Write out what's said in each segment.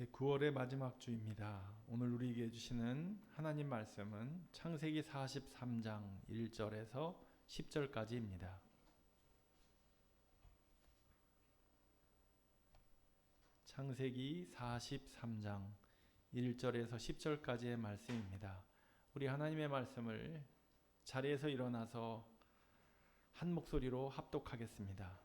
9월의 마지막 주입니다. 오늘 우리에게 주시는 하나님 말씀은 창세기 43장 1절에서 10절까지입니다. 창세기 43장 1절에서 10절까지의 말씀입니다. 우리 하나님의 말씀을 자리에서 일어나서 한 목소리로 합독하겠습니다.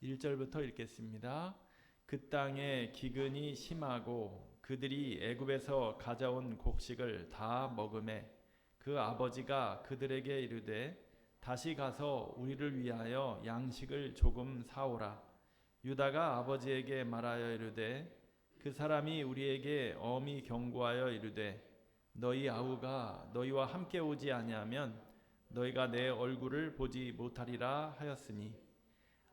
1절부터 읽겠습니다. 그 땅에 기근이 심하고 그들이 애굽에서 가져온 곡식을 다 먹음에 그 아버지가 그들에게 이르되 다시 가서 우리를 위하여 양식을 조금 사오라. 유다가 아버지에게 말하여 이르되 그 사람이 우리에게 엄히 경고하여 이르되 너희 아우가 너희와 함께 오지 아니하면 너희가 내 얼굴을 보지 못하리라 하였으니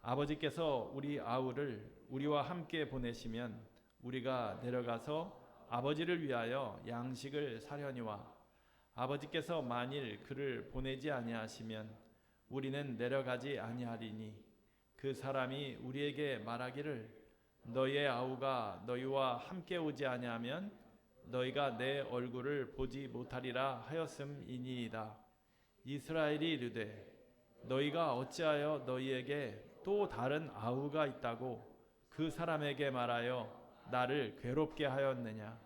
아버지께서 우리 아우를 우리와 함께 보내시면 우리가 내려가서 아버지를 위하여 양식을 사려니와 아버지께서 만일 그를 보내지 아니하시면 우리는 내려가지 아니하리니 그 사람이 우리에게 말하기를 너희의 아우가 너희와 함께 오지 아니하면 너희가 내 얼굴을 보지 못하리라 하였음이니이다. 이스라엘이 이르되 너희가 어찌하여 너희에게 또 다른 아우가 있다고 그 사람에게 말하여 나를 괴롭게 하였느냐.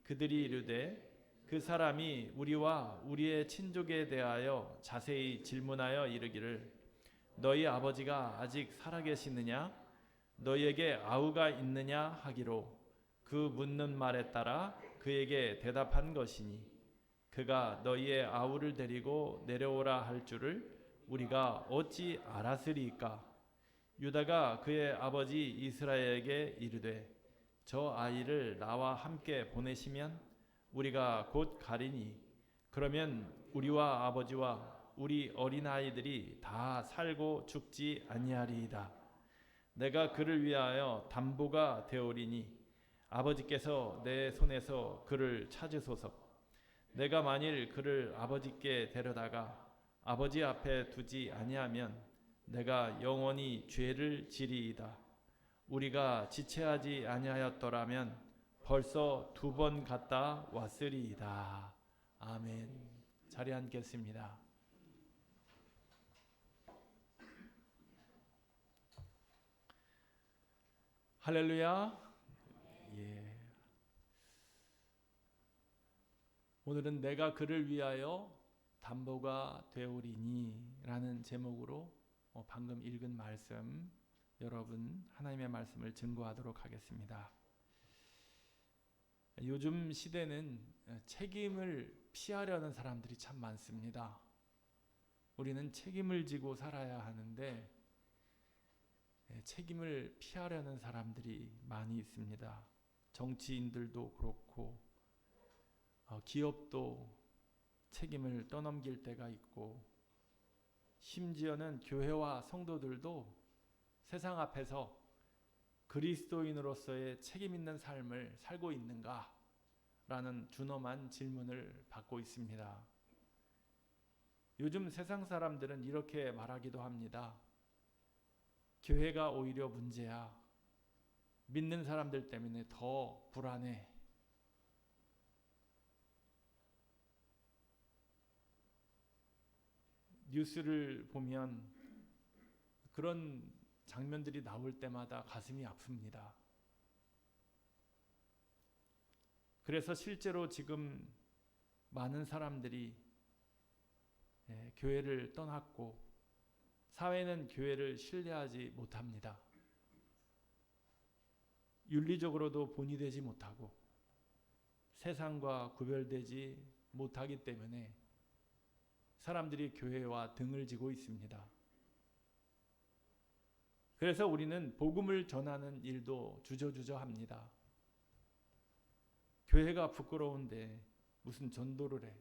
그들이 이르되 그 사람이 우리와 우리의 친족에 대하여 자세히 질문하여 이르기를 너희 아버지가 아직 살아계시느냐 너희에게 아우가 있느냐 하기로 그 묻는 말에 따라 그에게 대답한 것이니 그가 너희의 아우를 데리고 내려오라 할 줄을 우리가 어찌 알았으리까. 유다가 그의 아버지 이스라엘에게 이르되 저 아이를 나와 함께 보내시면 우리가 곧 가리니 그러면 우리와 아버지와 우리 어린아이들이 다 살고 죽지 아니하리이다. 내가 그를 위하여 담보가 되오리니 아버지께서 내 손에서 그를 찾으소서. 내가 만일 그를 아버지께 데려다가 아버지 앞에 두지 아니하면 내가 영원히 죄를 지리이다. 우리가 지체하지 아니하였더라면 벌써 2번 갔다 왔으리이다. 아멘. 자리에 앉겠습니다. 할렐루야. 예. 오늘은 내가 그를 위하여 담보가 되오리니 라는 제목으로 방금 읽은 말씀 여러분 하나님의 말씀을 증거하도록 하겠습니다. 요즘 시대는 책임을 피하려는 사람들이 참 많습니다. 우리는 책임을 지고 살아야 하는데 책임을 피하려는 사람들이 많이 있습니다. 정치인들도 그렇고 기업도 책임을 떠넘길 때가 있고 심지어는 교회와 성도들도 세상 앞에서 그리스도인으로서의 책임 있는 삶을 살고 있는가? 라는 준엄한 질문을 받고 있습니다. 요즘 세상 사람들은 이렇게 말하기도 합니다. 교회가 오히려 문제야. 믿는 사람들 때문에 더 불안해. 뉴스를 보면 그런 장면들이 나올 때마다 가슴이 아픕니다. 그래서 실제로 지금 많은 사람들이 교회를 떠났고 사회는 교회를 신뢰하지 못합니다. 윤리적으로도 본이 되지 못하고 세상과 구별되지 못하기 때문에 사람들이 교회와 등을 지고 있습니다. 그래서 우리는 복음을 전하는 일도 주저주저합니다. 교회가 부끄러운데 무슨 전도를 해?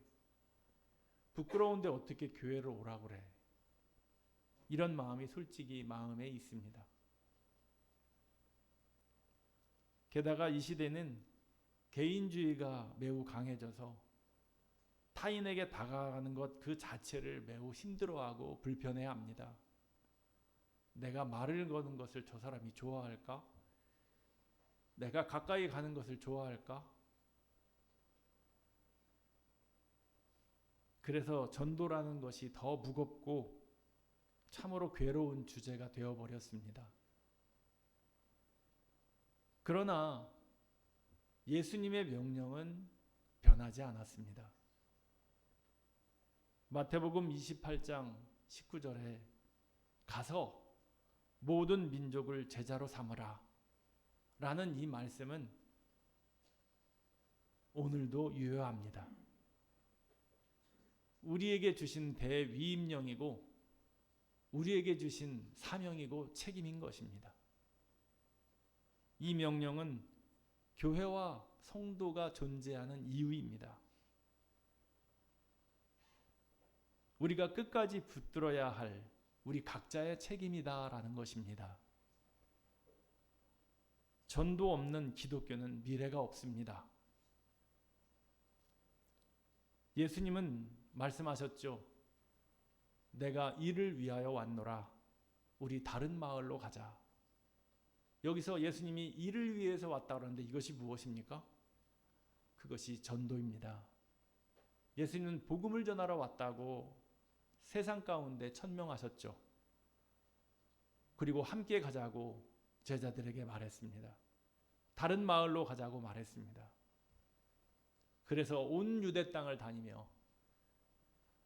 부끄러운데 어떻게 교회를 오라고 그래? 이런 마음이 솔직히 마음에 있습니다. 게다가 이 시대는 개인주의가 매우 강해져서 타인에게 다가가는 것 그 자체를 매우 힘들어하고 불편해합니다. 내가 말을 거는 것을 저 사람이 좋아할까? 내가 가까이 가는 것을 좋아할까? 그래서 전도라는 것이 더 무겁고 참으로 괴로운 주제가 되어버렸습니다. 그러나 예수님의 명령은 변하지 않았습니다. 마태복음 28장 19절에 가서 모든 민족을 제자로 삼으라 라는 이 말씀은 오늘도 유효합니다. 우리에게 주신 대위임령이고 우리에게 주신 사명이고 책임인 것입니다. 이 명령은 교회와 성도가 존재하는 이유입니다. 우리가 끝까지 붙들어야 할 우리 각자의 책임이다라는 것입니다. 전도 없는 기독교는 미래가 없습니다. 예수님은 말씀하셨죠. 내가 이를 위하여 왔노라. 우리 다른 마을로 가자. 여기서 예수님이 이를 위해서 왔다고 하는데 이것이 무엇입니까? 그것이 전도입니다. 예수님은 복음을 전하러 왔다고 세상 가운데 천명하셨죠. 그리고 함께 가자고 제자들에게 말했습니다. 다른 마을로 가자고 말했습니다. 그래서 온 유대 땅을 다니며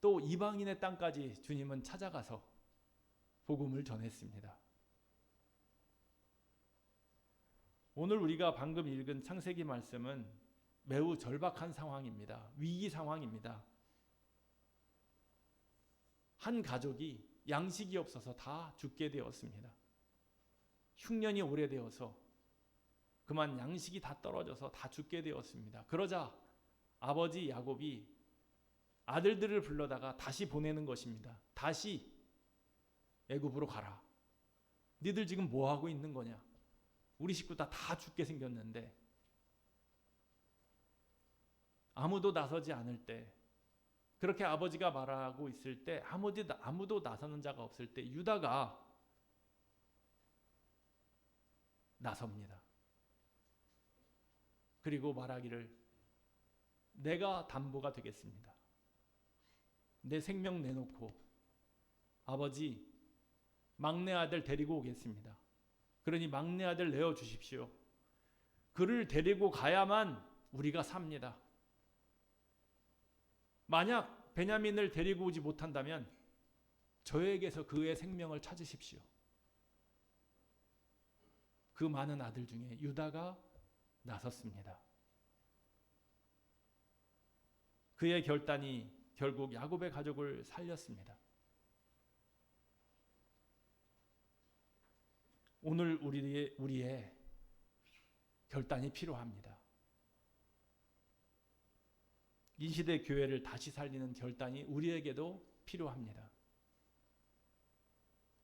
또 이방인의 땅까지 주님은 찾아가서 복음을 전했습니다. 오늘 우리가 방금 읽은 창세기 말씀은 매우 절박한 상황입니다. 위기 상황입니다. 한 가족이 양식이 없어서 다 죽게 되었습니다. 흉년이 오래되어서 그만 양식이 다 떨어져서 다 죽게 되었습니다. 그러자 아버지 야곱이 아들들을 불러다가 다시 보내는 것입니다. 다시 애굽으로 가라. 니들 지금 뭐 하고 있는 거냐? 우리 식구 다 죽게 생겼는데 아무도 나서지 않을 때, 그렇게 아버지가 말하고 있을 때 아무도 나서는 자가 없을 때 유다가 나섭니다. 그리고 말하기를 내가 담보가 되겠습니다. 내 생명 내놓고 아버지 막내 아들 데리고 오겠습니다. 그러니 막내 아들 내어주십시오. 그를 데리고 가야만 우리가 삽니다. 만약 베냐민을 데리고 오지 못한다면 저에게서 그의 생명을 찾으십시오. 그 많은 아들 중에 유다가 나섰습니다. 그의 결단이 결국 야곱의 가족을 살렸습니다. 오늘 우리의 결단이 필요합니다. 이 시대 교회를 다시 살리는 결단이 우리에게도 필요합니다.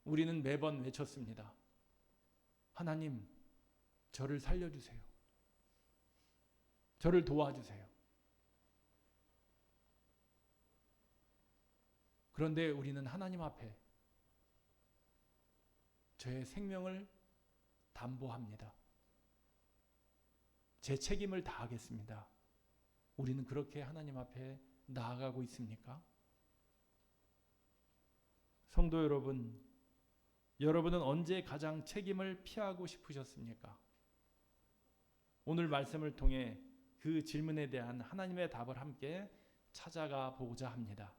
우리는 매번 외쳤습니다. 하나님, 저를 살려주세요. 저를 도와주세요. 그런데 우리는 하나님 앞에 저의 생명을 담보합니다. 제 책임을 다하겠습니다. 우리는 그렇게 하나님 앞에 나아가고 있습니까? 성도 여러분, 여러분은 언제 가장 책임을 피하고 싶으셨습니까? 오늘 말씀을 통해 그 질문에 대한 하나님의 답을 함께 찾아가 보고자 합니다.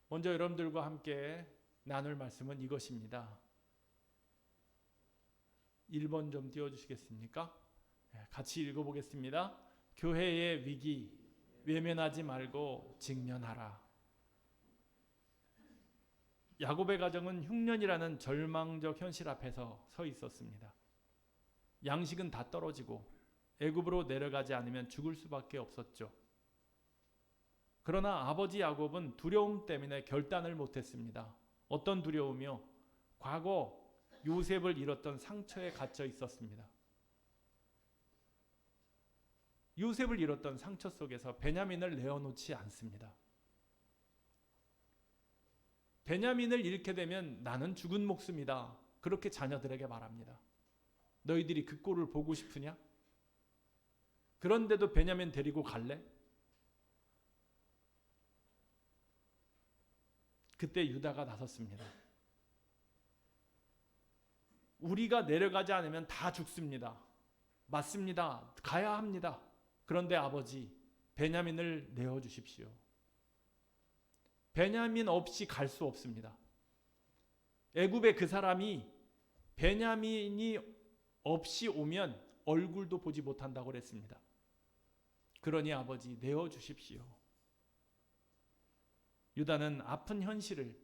먼저 여러분들과 함께 나눌 말씀은 이것입니다. 1번 좀 띄워주시겠습니까? 같이 읽어보겠습니다. 교회의 위기 외면하지 말고 직면하라. 야곱의 가정은 흉년이라는 절망적 현실 앞에서 서 있었습니다. 양식은 다 떨어지고 애굽으로 내려가지 않으면 죽을 수밖에 없었죠. 그러나 아버지 야곱은 두려움 때문에 결단을 못했습니다. 어떤 두려움이요? 과거 요셉을 잃었던 상처에 갇혀 있었습니다. 요셉을 잃었던 상처 속에서 베냐민을 내어놓지 않습니다. 베냐민을 잃게 되면 나는 죽은 목숨이다. 그렇게 자녀들에게 말합니다. 너희들이 그 꼴을 보고 싶으냐? 그런데도 베냐민 데리고 갈래? 그때 유다가 나섰습니다. 우리가 내려가지 않으면 다 죽습니다. 맞습니다. 가야 합니다. 그런데 아버지, 베냐민을 내어주십시오. 베냐민 없이 갈 수 없습니다. 애굽의 그 사람이 베냐민이 없이 오면 얼굴도 보지 못한다고 그랬습니다. 그러니 아버지, 내어주십시오. 유다는 아픈 현실을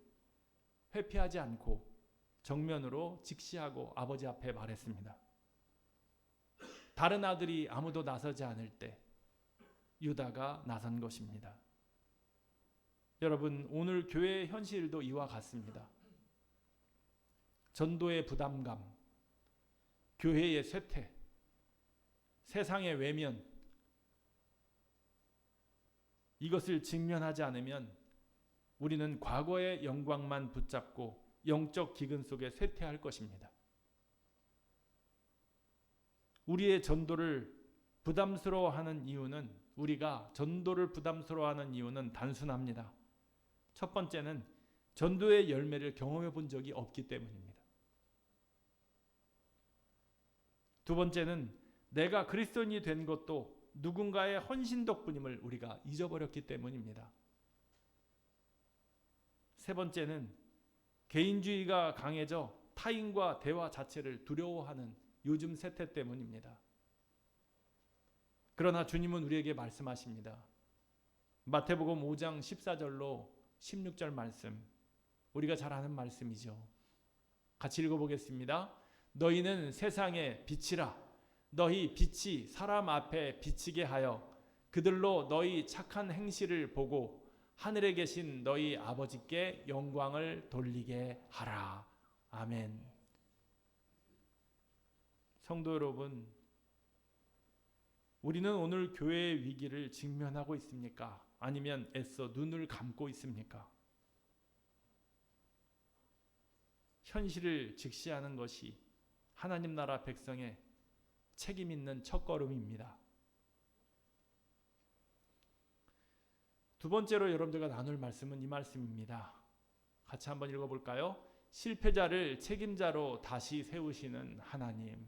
회피하지 않고 정면으로 직시하고 아버지 앞에 말했습니다. 다른 아들이 아무도 나서지 않을 때 유다가 나선 것입니다. 여러분, 오늘 교회의 현실도 이와 같습니다. 전도의 부담감, 교회의 쇠퇴, 세상의 외면, 이것을 직면하지 않으면 우리는 과거의 영광만 붙잡고 영적 기근 속에 쇠퇴할 것입니다. 우리의 전도를 부담스러워하는 이유는, 우리가 전도를 부담스러워하는 이유는 단순합니다. 첫 번째는 전도의 열매를 경험해 본 적이 없기 때문입니다. 두 번째는 내가 그리스도인이 된 것도 누군가의 헌신 덕분임을 우리가 잊어버렸기 때문입니다. 세 번째는 개인주의가 강해져 타인과 대화 자체를 두려워하는 요즘 세태 때문입니다. 그러나 주님은 우리에게 말씀하십니다. 마태복음 5장 14절로 16절 말씀, 우리가 잘 아는 말씀이죠. 같이 읽어보겠습니다. 너희는 세상의 빛이라. 너희 빛이 사람 앞에 비치게 하여 그들로 너희 착한 행실을 보고 하늘에 계신 너희 아버지께 영광을 돌리게 하라. 아멘. 성도 여러분, 우리는 오늘 교회의 위기를 직면하고 있습니까? 아니면 애써 눈을 감고 있습니까? 현실을 직시하는 것이 하나님 나라 백성의 책임 있는 첫걸음입니다. 두 번째로 여러분들과 나눌 말씀은 이 말씀입니다. 같이 한번 읽어볼까요? 실패자를 책임자로 다시 세우시는 하나님.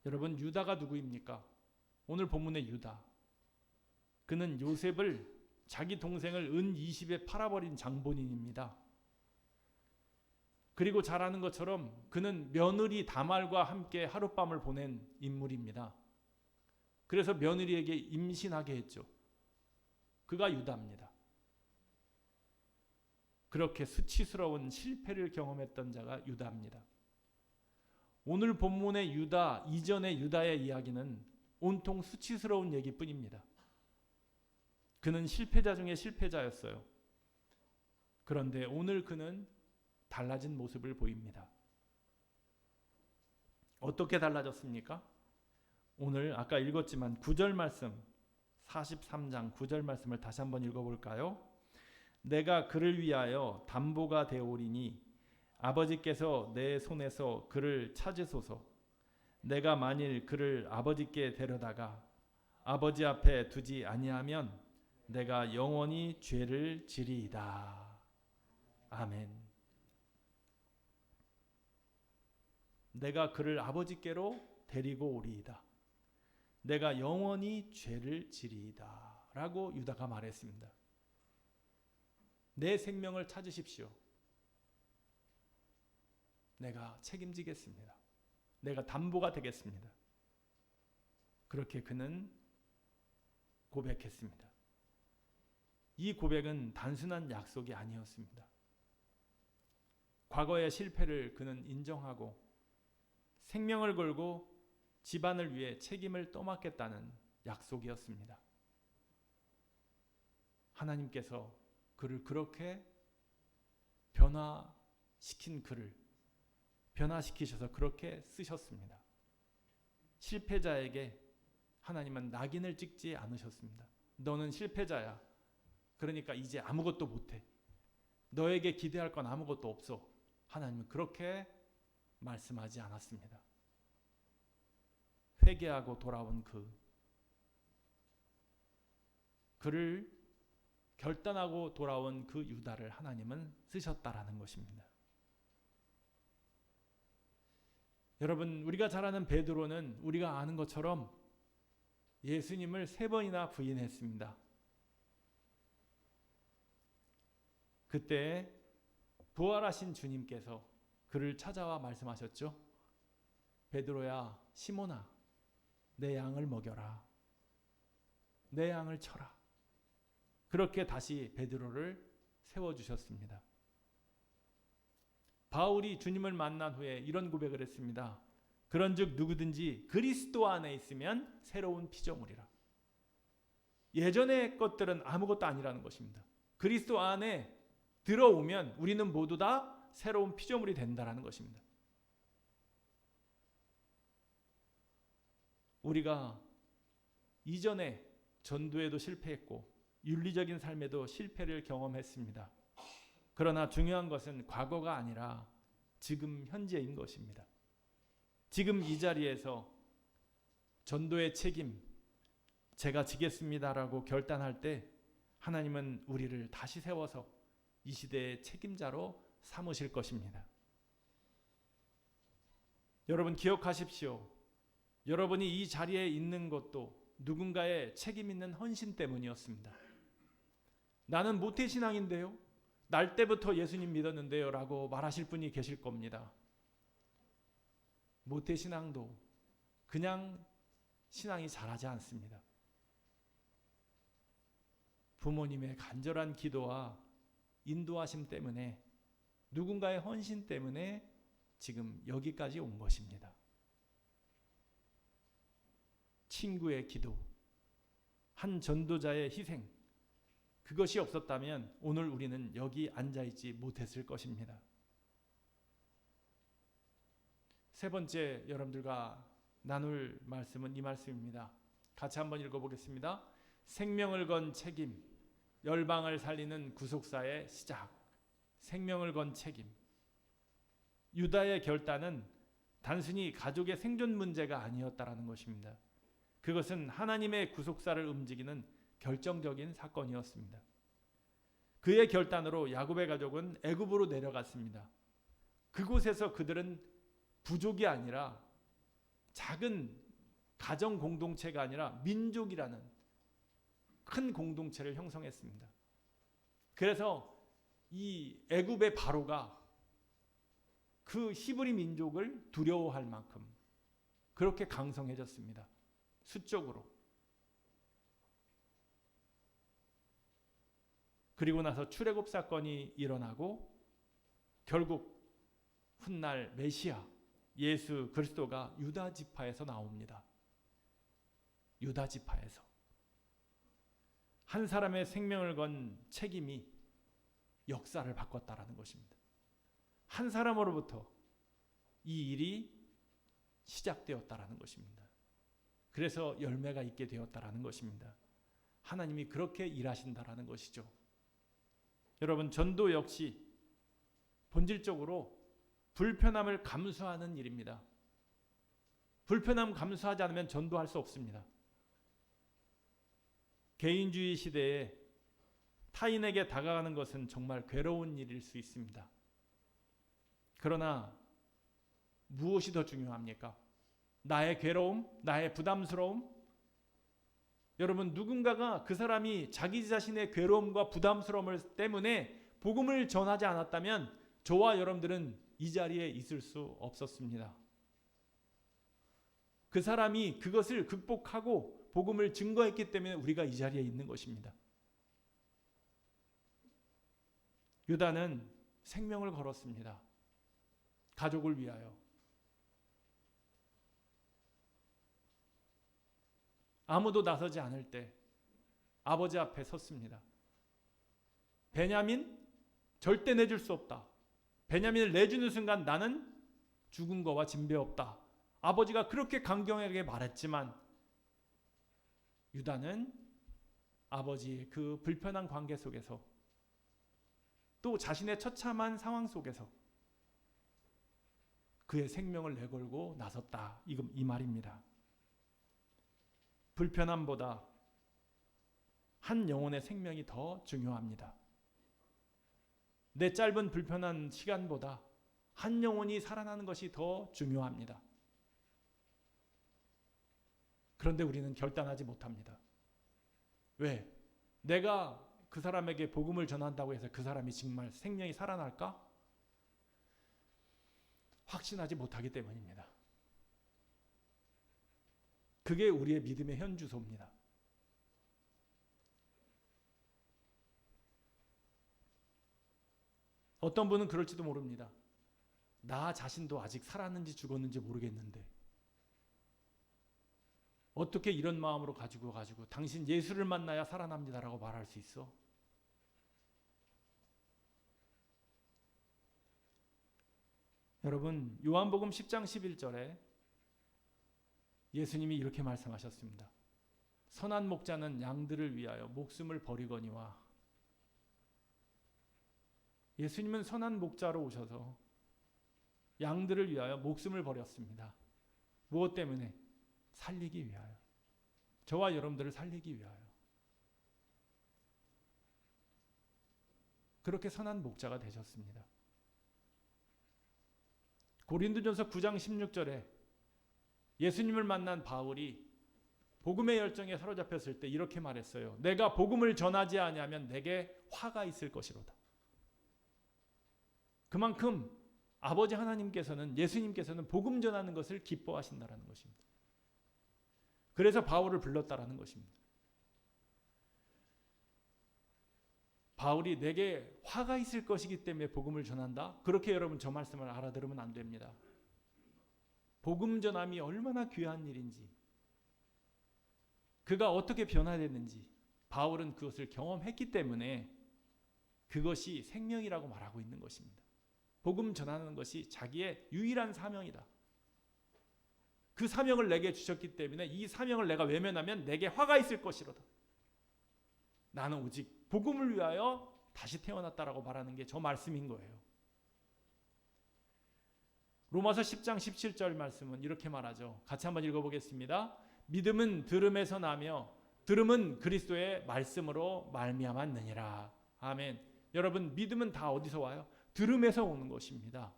여러분, 유다가 누구입니까? 오늘 본문의 유다. 그는 요셉을, 자기 동생을 은 20에 팔아버린 장본인입니다. 그리고 잘 아는 것처럼 그는 며느리 다말과 함께 하룻밤을 보낸 인물입니다. 그래서 며느리에게 임신하게 했죠. 그가 유다입니다. 그렇게 수치스러운 실패를 경험했던 자가 유다입니다. 오늘 본문의 유다 이전의 유다의 이야기는 온통 수치스러운 얘기뿐입니다. 그는 실패자 중에 실패자였어요. 그런데 오늘 그는 달라진 모습을 보입니다. 어떻게 달라졌습니까? 오늘 아까 읽었지만 9절 말씀, 43장 9절 말씀을 다시 한번 읽어볼까요? 내가 그를 위하여 담보가 되오리니 아버지께서 내 손에서 그를 찾으소서. 내가 만일 그를 아버지께 데려다가 아버지 앞에 두지 아니하면 내가 영원히 죄를 지리이다. 아멘. 내가 그를 아버지께로 데리고 오리이다. 내가 영원히 죄를 지리이다. 라고 유다가 말했습니다. 내 생명을 찾으십시오. 내가 책임지겠습니다. 내가 담보가 되겠습니다. 그렇게 그는 고백했습니다. 이 고백은 단순한 약속이 아니었습니다. 과거의 실패를 그는 인정하고 생명을 걸고 집안을 위해 책임을 떠맡겠다는 약속이었습니다. 하나님께서 그를 그렇게 변화시키셔서 그렇게 쓰셨습니다. 실패자에게 하나님은 낙인을 찍지 않으셨습니다. 너는 실패자야. 그러니까 이제 아무것도 못해. 너에게 기대할 건 아무것도 없어. 하나님은 그렇게 말씀하지 않았습니다. 회개하고 돌아온 그를 결단하고 돌아온 그 유다를 하나님은 쓰셨다라는 것입니다. 여러분, 우리가 잘 아는 베드로는 우리가 아는 것처럼 예수님을 3번이나 부인했습니다. 그때 부활하신 주님께서 그를 찾아와 말씀하셨죠. 베드로야, 시몬아, 내 양을 먹여라. 내 양을 쳐라. 그렇게 다시 베드로를 세워주셨습니다. 바울이 주님을 만난 후에 이런 고백을 했습니다. 그런즉 누구든지 그리스도 안에 있으면 새로운 피조물이라. 예전의 것들은 아무것도 아니라는 것입니다. 그리스도 안에 들어오면 우리는 모두 다 새로운 피조물이 된다는 것입니다. 우리가 이전에 전도에도 실패했고 윤리적인 삶에도 실패를 경험했습니다. 그러나 중요한 것은 과거가 아니라 지금 현재인 것입니다. 지금 이 자리에서 전도의 책임 제가 지겠습니다라고 결단할 때 하나님은 우리를 다시 세워서 이 시대의 책임자로 삼으실 것입니다. 여러분 기억하십시오. 여러분이 이 자리에 있는 것도 누군가의 책임 있는 헌신 때문이었습니다. 나는 모태신앙인데요. 날 때부터 예수님 믿었는데요 라고 말하실 분이 계실 겁니다. 모태신앙도 그냥 신앙이 자라지 않습니다. 부모님의 간절한 기도와 인도하심 때문에 누군가의 헌신 때문에 지금 여기까지 온 것입니다. 친구의 기도, 한 전도자의 희생, 그것이 없었다면 오늘 우리는 여기 앉아있지 못했을 것입니다. 세 번째 여러분들과 나눌 말씀은 이 말씀입니다. 같이 한번 읽어보겠습니다. 생명을 건 책임, 열방을 살리는 구속사의 시작. 생명을 건 책임. 유다의 결단은 단순히 가족의 생존 문제가 아니었다라는 것입니다. 그것은 하나님의 구속사를 움직이는 결정적인 사건이었습니다. 그의 결단으로 야곱의 가족은 애굽으로 내려갔습니다. 그곳에서 그들은 부족이 아니라 작은 가정 공동체가 아니라 민족이라는 큰 공동체를 형성했습니다. 그래서 이 애굽의 바로가 그 히브리 민족을 두려워할 만큼 그렇게 강성해졌습니다. 수적으로. 그리고 나서 출애굽 사건이 일어나고 결국 훗날 메시아 예수 그리스도가 유다 지파에서 나옵니다. 유다 지파에서 한 사람의 생명을 건 책임이 역사를 바꿨다라는 것입니다. 한 사람으로부터 이 일이 시작되었다라는 것입니다. 그래서 열매가 있게 되었다라는 것입니다. 하나님이 그렇게 일하신다라는 것이죠. 여러분, 전도 역시 본질적으로 불편함을 감수하는 일입니다. 불편함 감수하지 않으면 전도할 수 없습니다. 개인주의 시대에 타인에게 다가가는 것은 정말 괴로운 일일 수 있습니다. 그러나 무엇이 더 중요합니까? 나의 괴로움, 나의 부담스러움? 여러분, 누군가가 그 사람이 자기 자신의 괴로움과 부담스러움 때문에 복음을 전하지 않았다면 저와 여러분들은 이 자리에 있을 수 없었습니다. 그 사람이 그것을 극복하고 복음을 증거했기 때문에 우리가 이 자리에 있는 것입니다. 유다는 생명을 걸었습니다. 가족을 위하여. 아무도 나서지 않을 때 아버지 앞에 섰습니다. 베냐민 절대 내줄 수 없다. 베냐민을 내주는 순간 나는 죽은 거와 진배 없다. 아버지가 그렇게 강경하게 말했지만 유다는 아버지의 그 불편한 관계 속에서 또 자신의 처참한 상황 속에서 그의 생명을 내걸고 나섰다. 이 말입니다. 불편함보다 한 영혼의 생명이 더 중요합니다. 내 짧은 불편한 시간보다 한 영혼이 살아나는 것이 더 중요합니다. 그런데 우리는 결단하지 못합니다. 왜? 내가 그 사람에게 복음을 전한다고 해서 그 사람이 정말 생명이 살아날까? 확신하지 못하기 때문입니다. 그게 우리의 믿음의 현주소입니다. 어떤 분은 그럴지도 모릅니다. 나 자신도 아직 살았는지 죽었는지 모르겠는데 어떻게 이런 마음으로 가지고 당신 예수를 만나야 살아납니다라고 말할 수 있어? 여러분, 요한복음 10장 11절에 예수님이 이렇게 말씀하셨습니다. 선한 목자는 양들을 위하여 목숨을 버리거니와. 예수님은 선한 목자로 오셔서 양들을 위하여 목숨을 버렸습니다. 무엇 때문에? 살리기 위하여. 저와 여러분들을 살리기 위하여. 그렇게 선한 목자가 되셨습니다. 고린도전서 9장 16절에 예수님을 만난 바울이 복음의 열정에 사로잡혔을 때 이렇게 말했어요. 내가 복음을 전하지 아니하면 내게 화가 있을 것이로다. 그만큼 아버지 하나님께서는, 예수님께서는 복음 전하는 것을 기뻐하신다라는 것입니다. 그래서 바울을 불렀다라는 것입니다. 바울이 내게 화가 있을 것이기 때문에 복음을 전한다? 그렇게 여러분 저 말씀을 알아들으면 안 됩니다. 복음 전함이 얼마나 귀한 일인지, 그가 어떻게 변화됐는지 바울은 그것을 경험했기 때문에 그것이 생명이라고 말하고 있는 것입니다. 복음 전하는 것이 자기의 유일한 사명이다. 그 사명을 내게 주셨기 때문에 이 사명을 내가 외면하면 내게 화가 있을 것이로다. 나는 오직 복음을 위하여 다시 태어났다라고 말하는 게 저 말씀인 거예요. 로마서 10장 17절 말씀은 이렇게 말하죠. 같이 한번 읽어보겠습니다. 믿음은 들음에서 나며 들음은 그리스도의 말씀으로 말미암았느니라. 아멘. 여러분, 믿음은 다 어디서 와요? 들음에서 오는 것입니다.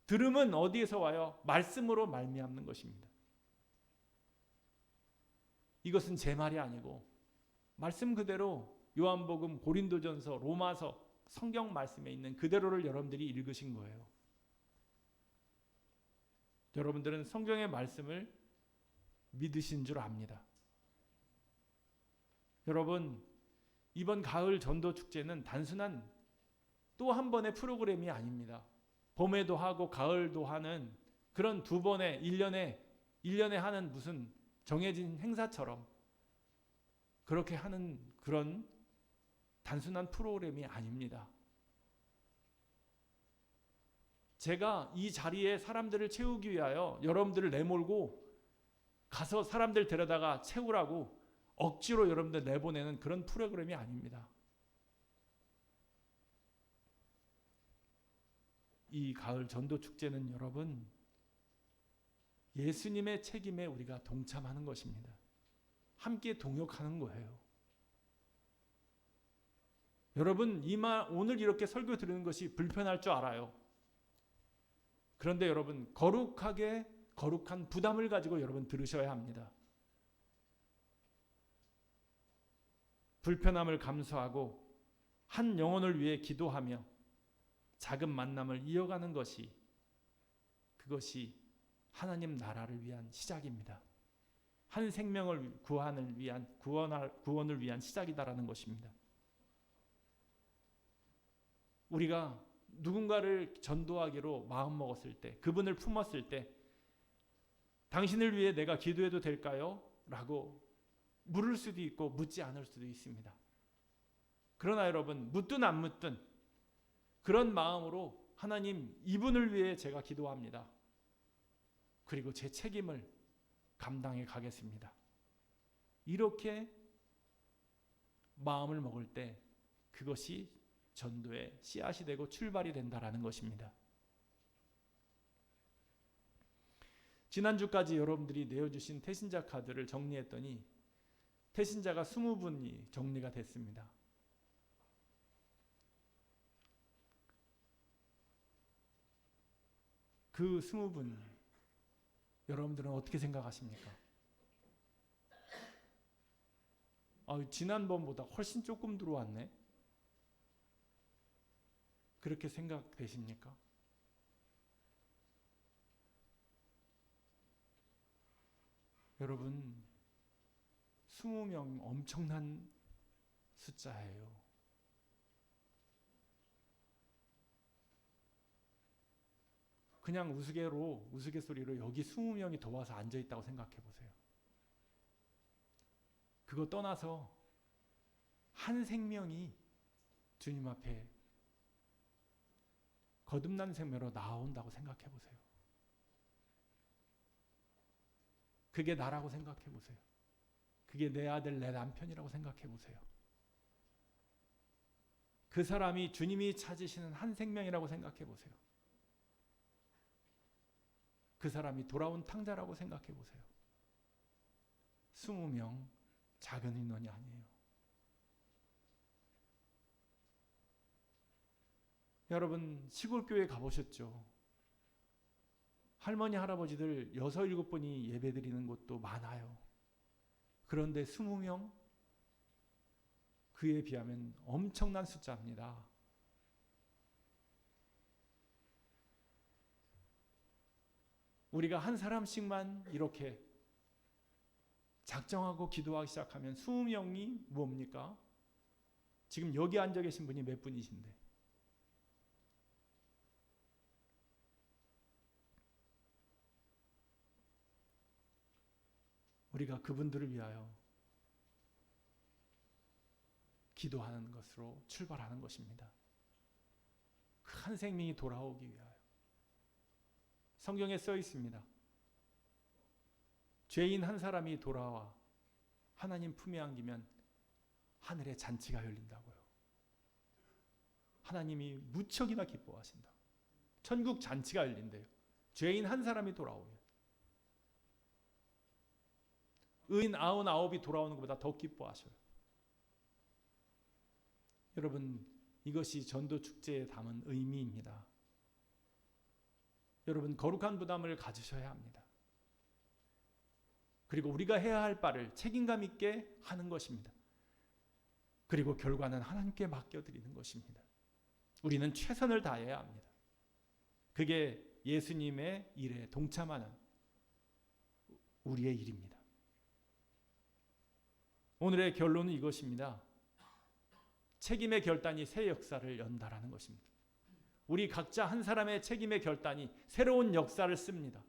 들음은 어디에서 와요? 말씀으로 말미암는 것입니다. 이것은 제 말이 아니고 말씀 그대로 요한복음, 고린도전서, 로마서 성경 말씀에 있는 그대로를 여러분들이 읽으신 거예요. 여러분들은 성경의 말씀을 믿으신 줄 압니다. 여러분, 이번 가을 전도 축제는 단순한 또 한 번의 프로그램이 아닙니다. 봄에도 하고 가을도 하는 그런 두 번의 1년에 하는 무슨 정해진 행사처럼 그렇게 하는 그런 단순한 프로그램이 아닙니다. 제가 이 자리에 사람들을 채우기 위하여 여러분들을 내몰고 가서 사람들 데려다가 채우라고 억지로 여러분들 내보내는 그런 프로그램이 아닙니다. 이 가을 전도 축제는 여러분 예수님의 책임에 우리가 동참하는 것입니다. 함께 동역하는 거예요. 여러분, 오늘 이렇게 설교 드리는 것이 불편할 줄 알아요. 그런데 여러분, 거룩한 부담을 가지고 여러분 들으셔야 합니다. 불편함을 감수하고 한 영혼을 위해 기도하며 작은 만남을 이어가는 것이, 그것이 하나님 나라를 위한 시작입니다. 한 생명을 구원을 위한 시작이다라는 것입니다. 우리가 누군가를 전도하기로 마음먹었을 때, 그분을 품었을 때 당신을 위해 내가 기도해도 될까요? 라고 물을 수도 있고 묻지 않을 수도 있습니다. 그러나 여러분, 묻든 안 묻든 그런 마음으로 하나님, 이분을 위해 제가 기도합니다. 그리고 제 책임을 감당해 가겠습니다. 이렇게 마음을 먹을 때 그것이 전도의 씨앗이 되고 출발이 된다라는 것입니다. 지난주까지 여러분들이 내어주신 태신자 카드를 정리했더니 태신자가 20분이 정리가 됐습니다. 그 20분 여러분들은 어떻게 생각하십니까? 지난번보다 훨씬 조금 들어왔네. 그렇게 생각되십니까? 여러분, 20명 엄청난 숫자예요. 그냥 우스갯소리로 여기 20명이 더 와서 앉아있다고 생각해 보세요. 그거 떠나서 한 생명이 주님 앞에 거듭난 생명으로 나온다고 생각해 보세요. 그게 나라고 생각해 보세요. 그게 내 아들, 내 남편이라고 생각해 보세요. 그 사람이 주님이 찾으시는 한 생명이라고 생각해 보세요. 그 사람이 돌아온 탕자라고 생각해 보세요. 20명 작은 인원이 아니에요. 여러분 시골교회 가보셨죠? 할머니 할아버지들 6, 7분이 예배드리는 곳도 많아요. 그런데 20명? 그에 비하면 엄청난 숫자입니다. 우리가 한 사람씩만 이렇게 작정하고 기도하기 시작하면 20명이 뭡니까? 지금 여기 앉아 계신 분이 몇 분이신데? 우리가 그분들을 위하여 기도하는 것으로 출발하는 것입니다. 그 한 생명이 돌아오기 위하여. 성경에 써 있습니다. 죄인 한 사람이 돌아와 하나님 품에 안기면 하늘에 잔치가 열린다고요. 하나님이 무척이나 기뻐하신다. 천국 잔치가 열린대요. 죄인 한 사람이 돌아오면. 의인 99이 돌아오는 것보다 더 기뻐하셔요. 여러분, 이것이 전도축제에 담은 의미입니다. 여러분, 거룩한 부담을 가지셔야 합니다. 그리고 우리가 해야 할 바를 책임감 있게 하는 것입니다. 그리고 결과는 하나님께 맡겨드리는 것입니다. 우리는 최선을 다해야 합니다. 그게 예수님의 일에 동참하는 우리의 일입니다. 오늘의 결론은 이것입니다. 책임의 결단이 새 역사를 연다라는 것입니다. 우리 각자 한 사람의 책임의 결단이 새로운 역사를 씁니다.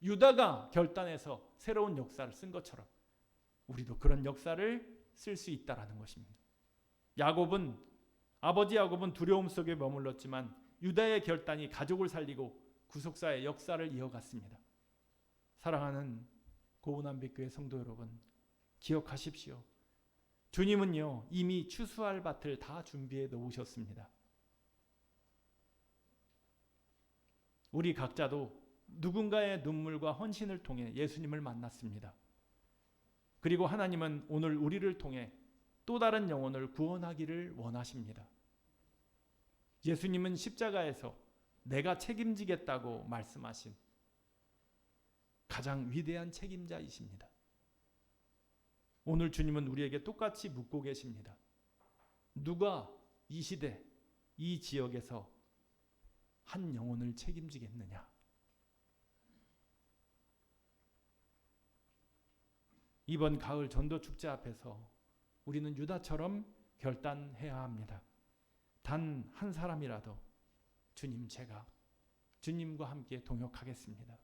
유다가 결단해서 새로운 역사를 쓴 것처럼 우리도 그런 역사를 쓸 수 있다라는 것입니다. 아버지 야곱은 두려움 속에 머물렀지만 유다의 결단이 가족을 살리고 구속사의 역사를 이어갔습니다. 사랑하는 고운암빛교회 성도 여러분, 기억하십시오. 주님은요, 이미 추수할 밭을 다 준비해 놓으셨습니다. 우리 각자도 누군가의 눈물과 헌신을 통해 예수님을 만났습니다. 그리고 하나님은 오늘 우리를 통해 또 다른 영혼을 구원하기를 원하십니다. 예수님은 십자가에서 내가 책임지겠다고 말씀하신 가장 위대한 책임자이십니다. 오늘 주님은 우리에게 똑같이 묻고 계십니다. 누가 이 시대, 이 지역에서 한 영혼을 책임지겠느냐? 이번 가을 전도축제 앞에서 우리는 유다처럼 결단해야 합니다. 단 한 사람이라도 제가 주님과 함께 동역하겠습니다.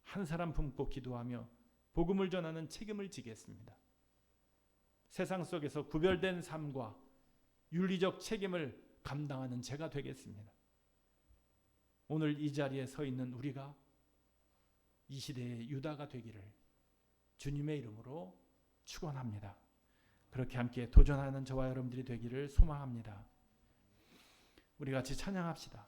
한 사람 품고 기도하며 복음을 전하는 책임을 지겠습니다. 세상 속에서 구별된 삶과 윤리적 책임을 감당하는 제가 되겠습니다. 오늘 이 자리에 서 있는 우리가 이 시대의 유다가 되기를 주님의 이름으로 축원합니다. 그렇게 함께 도전하는 저와 여러분들이 되기를 소망합니다. 우리 같이 찬양합시다.